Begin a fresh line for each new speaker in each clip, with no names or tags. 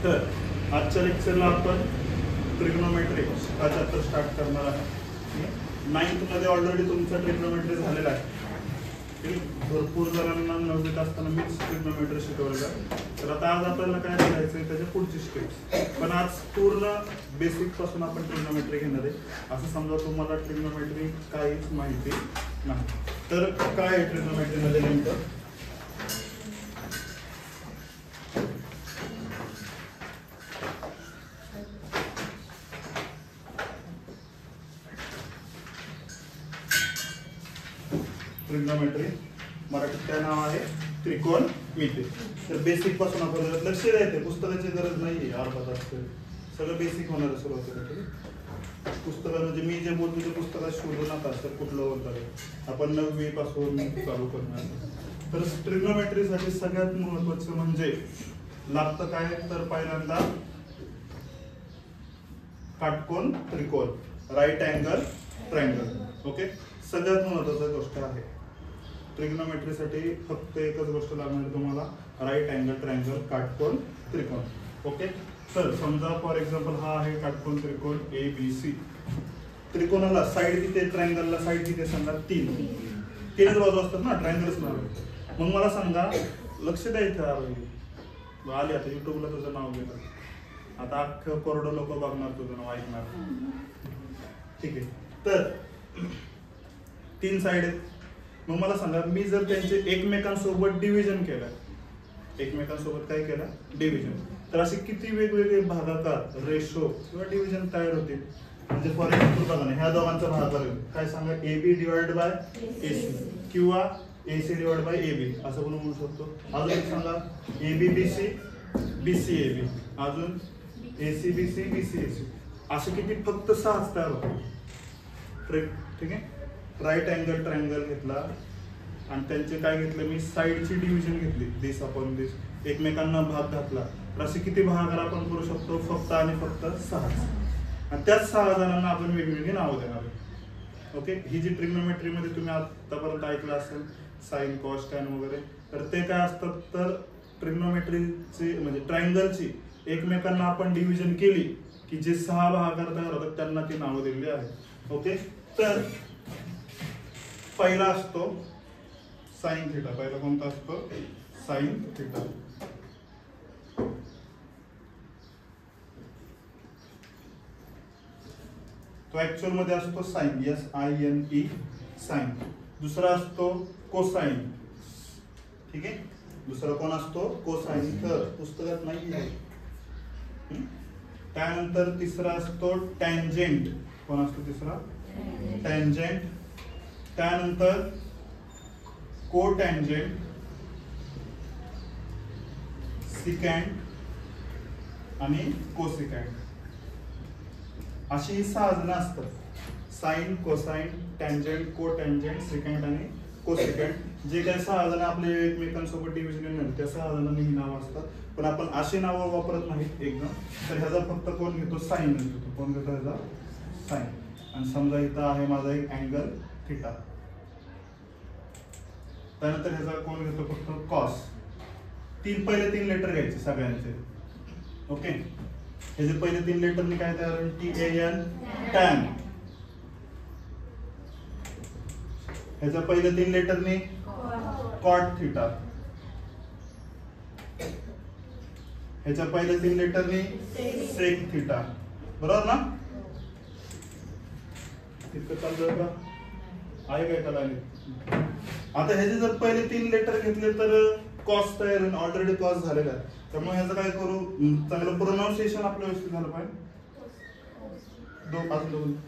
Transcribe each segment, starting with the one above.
तर आजच्या लेक्चरला आपण ट्रिग्नोमेट्री हा चॅप्टर स्टार्ट करणार आहे. 9th मध्ये ऑलरेडी तुमचा ट्रिग्नोमेट्री झालेला आहे. भरपूर जणांना 9वीत असताना मीच ट्रिग्नोमेट्री शिकवलं. तर आता आज आपल्याला काय करायचं आहे त्याच्या पुढची स्टेप्स. पण आज पूर्ण बेसिक पासून आपण ट्रिग्नोमेट्री घेणार आहे. असं समजा तुम्हाला ट्रिग्नोमेट्री काहीच माहिती नाही तर काय आहे ट्रिग्नोमेट्री मध्ये नेमकं. ट्रिग्नोमेट्री मराठीत काय नाव आहे, त्रिकोणमिती. तर बेसिक पासून आपण लक्ष द्यायचं, पुस्तकाची गरज नाहीये. अर्धा तास सगळं बेसिक होणार आहे सुरुवातीला. पुस्तकात म्हणजे मी जे बोलतो ते पुस्तकात शोधू नका तर कुठलं होतं आपण 9वी पासून चालू करणार. तर ट्रिग्नोमेट्रीसाठी सगळ्यात महत्वाचं म्हणजे लागतं काय, तर पहिल्यांदा काटकोन त्रिकोण, राईट अँगल ट्रायंगल. ओके, सगळ्यात महत्वाची गोष्ट आहे ट्रिग्नोमेट्रीसाठी. फक्त एकच गोष्ट लागणार तुम्हाला, राईट अँगल ट्रायंगल, काटकोन त्रिकोण. ओके, तर समजा फॉर एक्झाम्पल हा आहे काटकोन त्रिकोण ABC. त्रिकोणाला साईड किती, ट्रायंगलला साईड किती सांगा, 3 बाजू असतात ना, ट्रायंगलच नाव. मग मला सांगा, लक्ष द्यायचं आले आता युट्यूबला तुझं नाव घेणार, आता अख्खं करोडो लोक बघणार, तुझं नाव ऐकणार. ठीक आहे, तर 3 साईड आहेत. मग मला सांगा, मी जर त्यांचे एकमेकांसोबत डिव्हिजन केलं, एकमेकांसोबत काय केलं, डिव्हिजन, तर असे किती वेगवेगळे भागाकार, रेशो किंवा डिव्हिजन तयार होतील. म्हणजे फॉर एक्झाम्पल बघा ना, ह्या दोघांचा भागाकार काय सांगा, AB डिवाइड बाय AC किंवा AC डिवाइड बाय AB असं पण म्हणू शकतो. अजून एक सांगा, ABBC BCAB, अजून ACBC BCAC, असे किती, फक्त 6 तयार होतील. ठीक आहे, राईट अँगल ट्रायंगल घेतला आणि त्यांचे काय घेतलं मी, साईडची डिव्हिजन घेतली, दिस अपॉन दिस, एकमेकांना भाग घातला. तर असे किती भागाकार आपण करू शकतो, फक्त आणि फक्त 6. आणि त्याच 6 जणांना आपण वेगवेगळी नावं देणार. ओके, ही जी ट्रिग्नोमेट्री मध्ये तुम्ही आतापर्यंत ऐकलं असेल, साइन कॉस टॅन वगैरे, तर ते काय असतात, तर ट्रिग्नोमेट्रीची म्हणजे ट्रायंगलची एकमेकांना आपण डिव्हिजन केली की जे 6 भागाकार तयार होतात त्यांना ती नावं दिलेली आहेत. ओके, तर पहिला असतो साइन थिटा. पहिला कोणता असतो, साइन थिटा. तो ऍक्च्युअल मध्ये असतो साइन, SINE, साइन. दुसरा असतो कोसाइन. ठीक आहे, दुसरा कोण असतो, कोसाइन. तर पुस्तकात नाही आहे. त्यानंतर तिसरा असतो टँजेंट. कोण असतो तिसरा, टँजेंट. त्यानंतर कोटँजेंट, सिकँट आणि कोसिकँट. अशी ही 6 जण असतात, साइन, कोसाइन, टँजेंट, कोटँजेंट, सिकँट आणि कोसिकँट. जे काही 6 जण आपले एकमेकांसोबत डिव्हिजन येणार त्या 6 जणांनी ही नावं असतात. पण आपण अशी नावं वापरत नाहीत एकदम. तर ह्याचा फक्त कोण घेतो, साइन घेतो. कोण घेतो ह्याचा, साइन. आणि समजा इथं आहे माझा एक अँगल थिटा. त्यानंतर ह्याचा कोण घेतो, फक्त कॉस. पहिले 3 लेटर घ्यायचे सगळ्यांचे. ओके, ह्याचे पहिले 3 लेटरने काय तयार होईल, TAN, टॅन. ह्याच्या पहिले 3 लेटरने कॉट थिटा. ह्याच्या पहिले 3 लेटरने सेक थिटा. बरोबर ना, इतकं चालतं का, आहे काय त्याला. आता ह्याचे जर पहिले 3 लेटर घेतले तर कॉस तयार होईल, ऑलरेडी कॉस झालेला आहे. त्यामुळे ह्याचं काय करू, चांगलं प्रोनाउन्सिएशन आपलं व्यवस्थित झालं पाहिजे.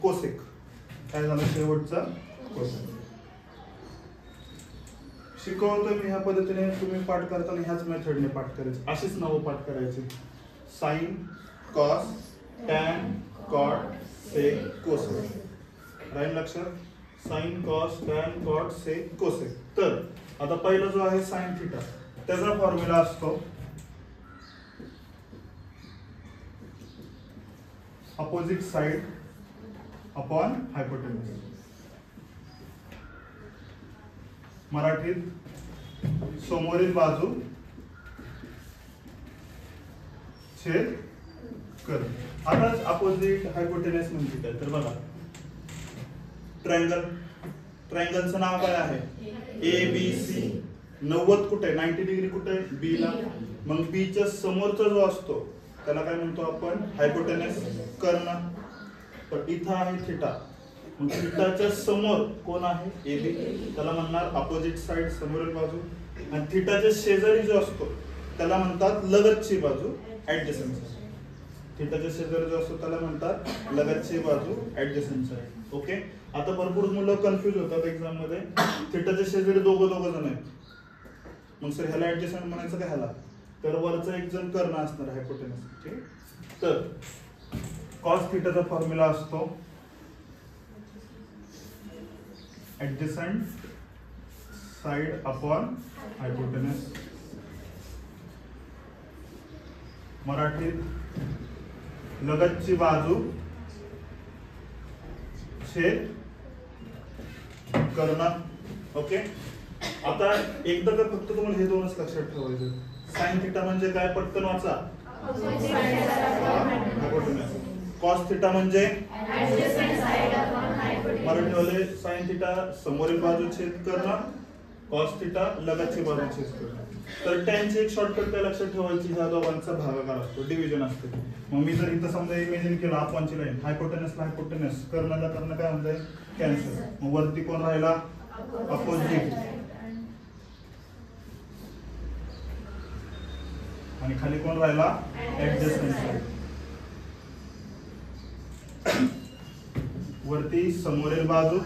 कोसेक. काय झालं शेवटचा, कोसेक. शिकवतो मी ह्या पद्धतीने, तुम्ही पाठ करताना ह्याच मेथडने पाठ करायचे, अशीच नावं पाठ करायची. Sign, cos, tan, cot, sec, cosec. राहील लक्षात, sign, cos, tan, cot, sec, cosec. तर आता पहिला जो आहे साइन थिटा, त्याचा फॉर्म्युला असतो अपोजिट साइड अपॉन हायपोटेन्यूज. मराठीत समोरील बाजू छेद कर्ण. आता अपोजिट हायपोटेनस म्हणजे काय तर बघा, ट्रायंगल, ट्रायंगलचं नाव काय आहे ABC. 90 कुठे 90 डिग्री कुठे बी ला. मग बी च्या समोरचा जो असतो त्याला काय म्हणतो आपण हायपोटेनस कर्ण. तर इथं आहे थिटा, मग थिटाच्या समोर कोण आहे AB, त्याला म्हणणार अपोजिट साइड समोरील बाजू. आणि थिटाच्या शेजारी जो असतो त्याला म्हणतात लगतची बाजू ऍडजसंट साइड. थिटाच्या शेजारी जो असतो त्याला म्हणतात लगतची बाजू ऍडजसंट साइड. ओके. आता भरपूर मुलं कन्फ्युज होतात एक्झाम मध्ये, थिटाच्या शेजारी दोघं जण आहेत, मग सर ह्याला ऍडजसंट म्हणायचं का ह्याला, तर वरचा एक जण कर्ण असणार हायपोटेनस. ठीक. तर कॉस थिटाचा फॉर्म्युला असतो ऍडजसंट साइड अपॉन हायपोटेनस. मराठीत लगतची बाजू छेद कर्ण. ओके. आता एकदा का फक्त तुम्हाला हे दोनच लक्षात ठेवायचं. साइन थिटा म्हणजे काय, पटकन वाचा. कॉस थिटा म्हणजे मराठीवाले साइन थिटा समोरील बाजू छेद कर्ण, कॉस थिटा लगतची बाजू छेद कर्ण. तर टॅनची एक शॉर्टकट काय लक्षात ठेवायची, ह्या दोघांचा भागाकार असतो, डिव्हिजन असते. मग मी जर इथं समजा इमेजिन केलं अपॉनची लाईन, हायपोटेनसला हायपोटेनस, कर्णला कर्ण काय म्हणताय कॅन्सल. मग वरती कोण राहिला अपोजिट, आणि खाली कोण राहिला ऍडजसंट साइड. वरती समोरील बाजू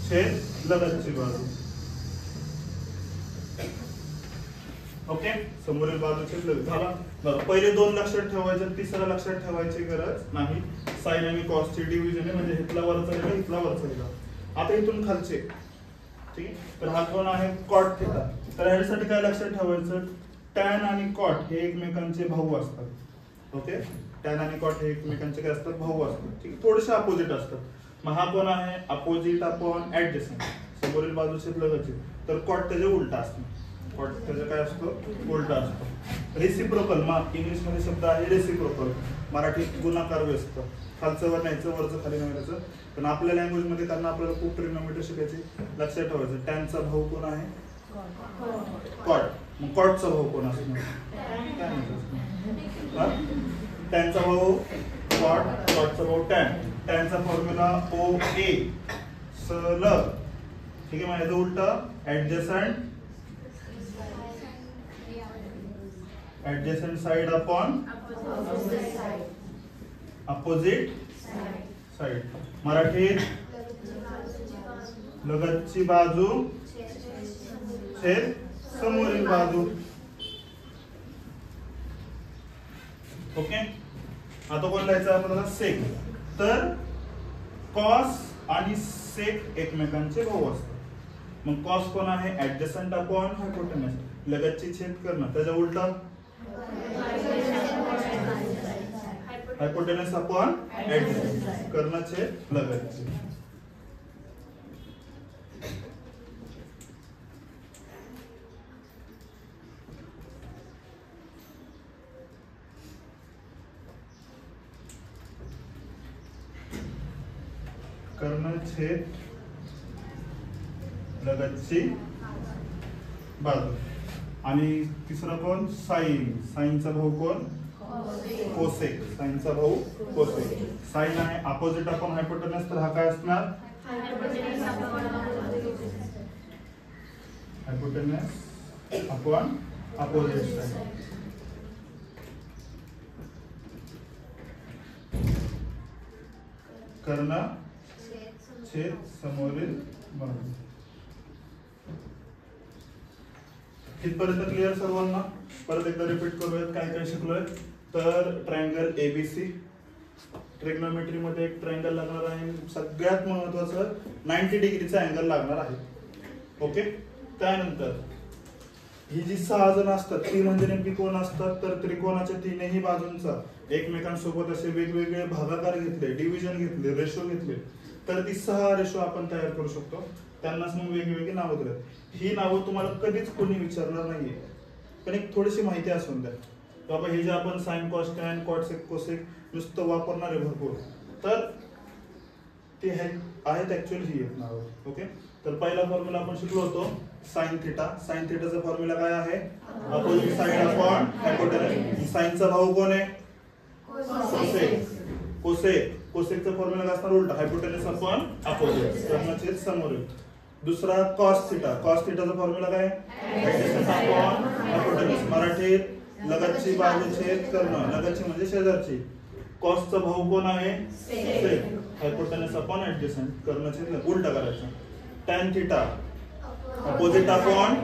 छेद लगतची बाजू. ओके. समोरील बाजू छेद लगत झाला. बरं, पहिले दोन लक्षात ठेवायचे, तिसरा लक्षात ठेवायची गरज नाही. साइन आणि कॉस ची डिव्हिजन आहे, म्हणजे इथला वरचा गेला इथला वरचा गेला. आता इथून खालचे, ठीक. तर हा कोण आहे कॉट थिटा. तर यासाठी काय लक्षात ठेवायचं, टॅन आणि कॉट हे एकमेकांचे भाऊ असतात. ओके. टॅन आणि कॉट हे एकमेकांचे काय असतात, भाऊ असतात. ठीक. थोडेसे अपोजिट असतात. मग हा कोण आहे अपोजिट अपॉन ऍडजसंट, समोरील बाजू छेद लगतची. तर कॉट त्याच्या उलटा असतो, कॉट त्याचा काय असतो उलटा असतो. रेसिप्रोकल, मग इंग्लिश मध्ये शब्द आहे रेसिप्रोकल, मराठीत गुणाकार व्यस्त. खालचं वर न्यायचं, वरचं खाली न्यायचं. पण आपल्या लँग्वेज मध्ये कारण आपल्याला खूप ट्रिग्नोमेट्री शिकायची, लक्षात ठेवायचं. टॅनचा भाऊ कोण आहे कॉट. मग कॉटचा भाऊ कोण असणार टॅनचा भाऊ कॉट, कॉटचा भाऊ टॅन. टॅनचा फॉर्म्युला OA सलग. ठीक आहे. माझं उलट adjacent side upon opposite side. मराठीत लगतची बाजू छेद समोरील बाजू. ओके. आता कोण लिहायचं आपल्याला सेक. तर कॉस आणि सेक एकमेकांचे भाऊ असतात. मग कॉस कोण आहे ऍडजसंट अपॉन हायपोटेनस, लगतची छेद कर्ण. त्याच्या उलट हायपोटेनस अपॉन ऍडजसंट, कर्ण छेद लगतची. कर्ण छेद लगतची बाजू. आणि तिसरा कोण साइन, साइनचा भाऊ कोण कोसेक, साइनचा भाऊ कोसेक. साइन आहे अपोजिट अपॉन हायपोटेनस, तर हा काय असणार हायपोटेनस अपॉन अपोजिट साइड. कर्ण छेद समोरील बाजू. कितपर्यंत क्लिअर सर्वांना. परत एकदा रिपीट करूयात काय काय शिकलोय. तर ट्रायंगल ABC, ट्रिग्नोमेट्री मध्ये एक ट्रायंगल लागणार आहे. सगळ्यात महत्वाचं 90 डिग्रीचा अँगल लागणार आहे. ओके. त्यानंतर ही जी 6 जण असतात ती म्हणजे नेमकी कोण असतात, तर त्रिकोणाच्या तीनही बाजूंचा एकमेकांसोबत असे वेगवेगळे भागाकार घेतले, डिव्हिजन घेतले, रेशो घेतले, तर ती 6 रेशो आपण तयार करू शकतो. त्यांनाच मग वेगवेगळी नावं दिली. ही नावं तुम्हाला कधीच कोणी विचारणार नाहीये, पण एक थोडीशी माहिती असून द्या. बाबा हे जे आपण sine cos tan cot sec cosec नुसतं वापरणार आहे भरपूर, तर ते आहेत ऍक्च्युअली ही आहेत नावं. ओके, तर पहिला फॉर्म्युला आपण शिकलो होतो साइन थिटा. साइन थिटाचा फॉर्म्युला काय आहे? Opposite side upon hypotenuse. साइनचा भाऊ कोण आहे? कोसेक. कोसेक कोसेकचा फॉर्म्युला काय असणार? उलटा, हायपोटेनस अपॉन अपोजिट, कर्णछेद समोरील. दुसरा कॉस थिटा. कॉस थिटाचा फॉर्म्युला काय? Adjacent upon hypotenuse. मराठीत लगतची बाजू छेद कर्ण. लगतची म्हणजे शेजारची. कॉसचा भाऊ कोण आहे? सेक. हायपोटेनस अपॉन ऍडजसंट, कर्णछेद उलटा करायचा. Tan theta opposite upon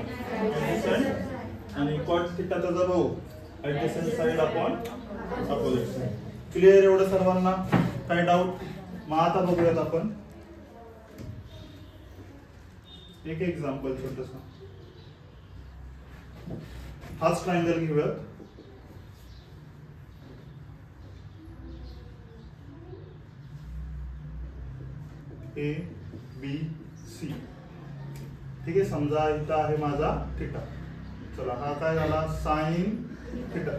adjacent आणि कॉट थिटा त्याचा भाऊ adjacent side upon opposite side. Clear एवढं सर्वांना? काय डाऊट? मग आता बघूयात आपण एक एक्झाम्पल छोटंसं. हाच ट्रायंगल घेऊयात. A B C. ठीक आहे, समजा इथं आहे माझा थिटा. चला, हा काय झाला? Sine theta.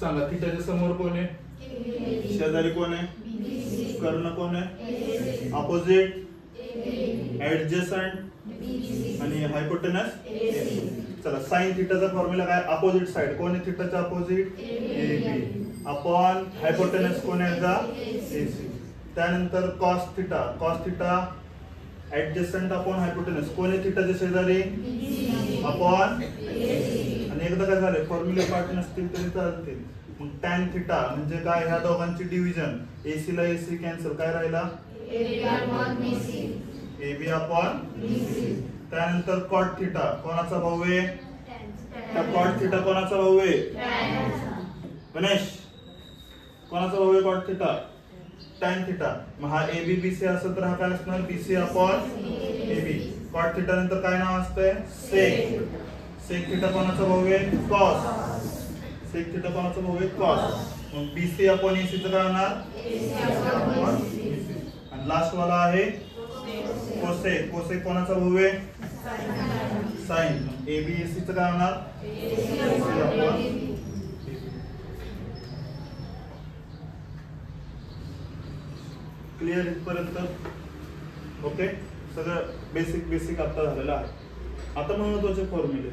सांगा थिटाच्या समोर कोण आहे? शेजारी कोण आहे? कर्ण कोण आहे? अपोजिट ऍडजसंट आणि हायपोटेनस. चला, साइन थिटाचा फॉर्म्युला काय? अपोजिट साइड कोण आहे थिटाच्या opposite? A B upon hypotenuse कोण आहे याचा? A C. त्यानंतर cos theta. Cos theta adjacent upon hypotenuse कोण आहे थिटाच्या शेजारी? अपॉन. आणि एकदा काय झाले फॉर्म्युले पार्ट नसतील तरी चालतील. मग टॅन थिटा म्हणजे काय? ह्या दोघांची डिव्हिजन. एसी ला एसी कॅन्सल, काय राहिला? AB upon BC. त्यानंतर कॉट थिटा कोणाचा भाऊ आहे? कॉट थिटा कोणाचा भाऊ आहे? गणेश, कोणाचा भाऊ आहे कॉट थिटा? Tan theta. मग हा एबी बीसी असेल तर हा काय असणार? BC upon AB. Cot theta नंतर काय नाव असतंय? सेक. सेक थिटा कोणाचा भाऊ आहे? कॉस. सेक थिटा कोणाचा भाऊ आहे? कॉस. मग बीसी अपॉन एसी चं काय होणार? आणि लास्ट वाला आहे कोसेक. कोसेक कोणाचा भाऊ आहे? साइन. एबी एसी चं काय होणार? क्लिअर इथपर्यंत? ओके, सगळं बेसिक बेसिक आता झालेलं आहे. आता महत्वाचे फॉर्म्युले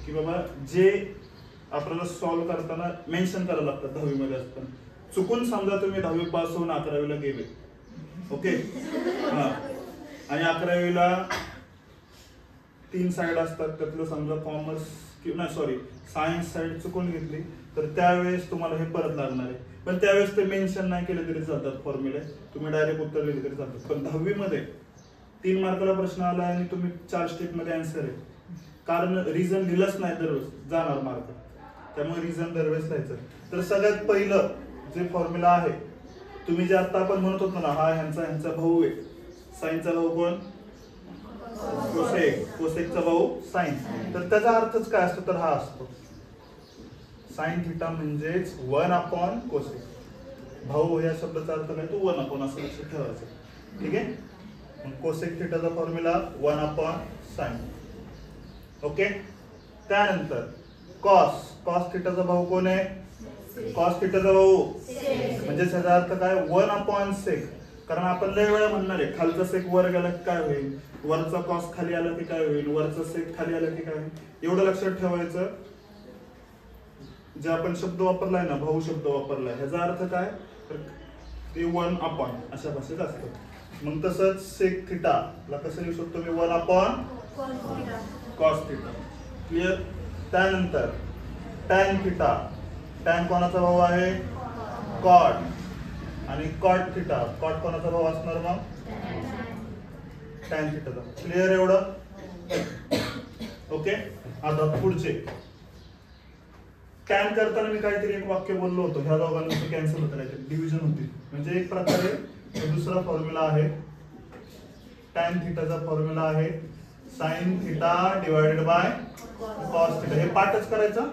की बाबा जे आपल्याला सॉल्व्ह करताना मेन्शन करायला लागतात 10वी मध्ये असताना. चुकून समजा तुम्ही 10वी पास होऊन 11वीला गेले, ओके, हा, आणि 11वीला 3 साइड असतात, त्यातलं समजा कॉमर्स किंवा सॉरी सायन्स साइड चुकून घेतली तर त्यावेळेस तुम्हाला हे परत लागणार आहे. पण त्यावेळेस ते मेन्शन नाही केले तरी चालतात फॉर्म्युले, तुम्ही डायरेक्ट उत्तर दिले तरी चालतात. पण 10वी मध्ये 3 मार्काला प्रश्न आला आणि तुम्ही 4 स्टेप मध्ये आन्सर आहे, कारण रिझन दिलंच नाही तर जाणार मार्क, त्यामुळे रिझन दरवेळेस लिहायचं. तर सगळ्यात पहिलं जे फॉर्म्युला आहे, तुम्ही जे आता आपण म्हणत होतो ना, हा ह्यांचा भाऊ आहे, साइनचा भाऊ कोण? कोसेक. कोसेकचा भाऊ साइन. तर त्याचा अर्थच काय असतो? तर हा असतो साइन थिटा म्हणजेच 1 अपॉन कोसेक. भाऊ या शब्दाचा अर्थ काय? तो 1 अपॉन असं लक्षात ठेवायचं. ठीक आहे. मग कोसेक थिटाचा फॉर्म्युला 1 अपॉन साइन. ओके. त्यानंतर कॉस. कॉस थिटाचा भाऊ कोण आहे? कॉस थिटाचा भाऊ म्हणजे त्याचा अर्थ काय? 1 अपॉन सेक. कारण आपण लय वेळा म्हणणार आहे खालचा सेक वर गेला की काय होईल, वरचा कॉस खाली आला की काय होईल, वरचा सेक खाली आला की काय होईल. एवढं लक्षात ठेवायचं. जे आपण शब्द वापरलाय ना, भाऊ शब्द वापरलाय, ह्याचा अर्थ काय? तर ते 1 अपॉन अशा भाषेत असतं. मग तसंच सेक थिटा ला कसं लिहू शकतो मी? 1 अपॉन कॉस थिटा. क्लिअर. त्यानंतर टॅन थिटा. टॅन कोणाचा भाऊ आहे? कॉट. आणि कॉट थिटा, कॉट कोणाचा भाऊ असणार मग? टॅन थिटाचा. क्लिअर एवढं? ओके. आता पुढचे टॅन करताना मी काहीतरी एक वाक्य बोललो होतो, ह्या दोघांमध्ये कॅन्सल होतं, डिव्हिजन होती. म्हणजे एक प्रकारे दुसरा फॉर्म्युला आहे. टॅन थिटाचा फॉर्म्युला आहे sine theta divided by cos theta. हे पाठच करायचं.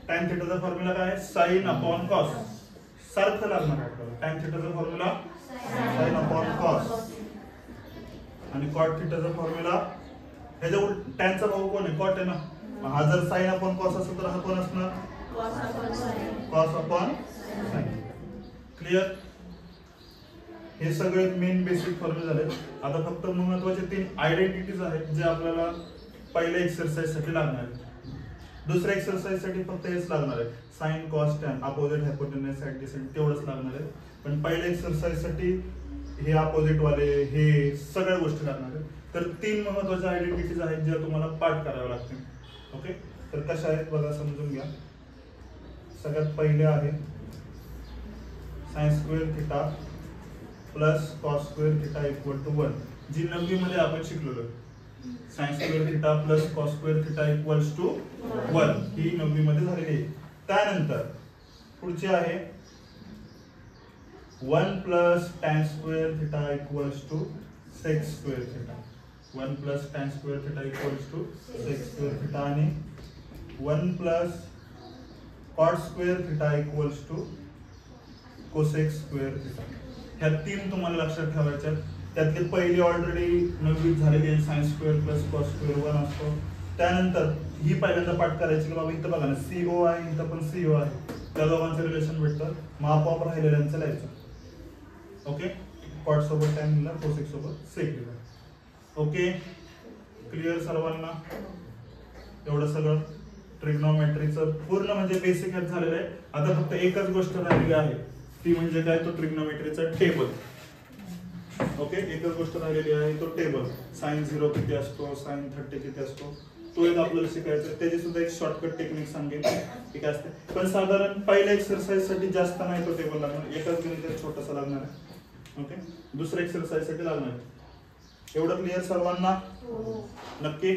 टॅन थिटाचा फॉर्म्युला काय? Sine upon cos. सारखं लागणार आपल्याला. टॅन थिटाचा फॉर्म्युला साइन अपॉन कॉस. आणि कॉट थिटाचा फॉर्म्युला ह्याच्या टॅनचा भाऊ कोण आहे? कॉट आहे ना. हा जर साइन अपॉन कॉस असेल तर हा कोण असणार? Cos upon sine. क्लिअर? हे सगळे मेन बेसिक फॉर्म्युले झाले. आता फक्त महत्त्वाचे 3 आयडेंटिटीज आहेत जे आपल्याला पहिल्या एक्सरसाइज साठी लागणार आहेत. दुसऱ्या एक्सरसाइज साठी फक्त हेच लागणार आहे, sine cos tan, opposite hypotenuse adjacent तेवढंच लागणार आहे. पण पहिल्या एक्सरसाइज साठी हे अपोजिट वाले हे सगळ्या गोष्टी लागणार आहेत. तर 3 महत्त्वाचे आयडेंटिटीज आहेत ज्या तुम्हाला पाठ कराव्या लागतील. ओके, तर कशा आहेत बघा, समजून घ्या. सगळ्यात पहिले आहे sine square theta plus cos square theta equal to 1, जी 9वी मध्ये आपण शिकलेलो. Sine square theta plus cos square theta equals to 1 ही 9वी मध्ये झालेली आहे. त्यानंतर पुढची आहे 1 plus tan square theta equals to sec square theta. 1 plus tan square theta equals to sec square theta आणि 1 plus cot square theta equals to cosec square theta. ह्या 3 तुम्हाला लक्षात ठेवायच्या. त्यातली पहिली ऑलरेडी 9वीत झालेली आहे, sine square plus cos square 1 असतो. त्यानंतर ही पहिल्यांदा पाठ करायची की बाबा इथं बघा ना CO आहे, इथं पण CO आहे, त्या दोघांचं रिलेशन भेटतं, मग आपोआप राहिलेल्यांचं लिहायचं. ओके, कॉट सोबत टॅन लिहिला, कोसेक सोबत सेक लिहिला. ओके, क्लिअर सर्वांना? एवढं सगळं ट्रिग्नोमेट्रीचं पूर्ण म्हणजे बेसिक ह्यात झालेलं आहे. आता फक्त एकच गोष्ट राहिलेली आहे, ती म्हणजे काय? तो ट्रिग्नोमेट्रीचा टेबल. ओके, एकच गोष्ट राहिलेली आहे, तो टेबल. साइन 0 किती असतो, साइन 30 किती असतो, तो एक आपल्याला शिकायचा. त्याची सुद्धा एक शॉर्टकट टेक्निक सांगेल ठीक असते. पण साधारण पहिल्या एक्सरसाइज साठी जास्त नाही तो टेबल लागणार, एकच गणित छोटासा लागणार आहे. ओके, दुसऱ्या एक्सरसाइज साठी लागणार आहे. एवढं क्लिअर सर्वांना? नक्की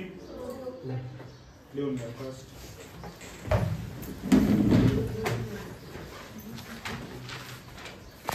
लिहून घ्या फर्स्ट.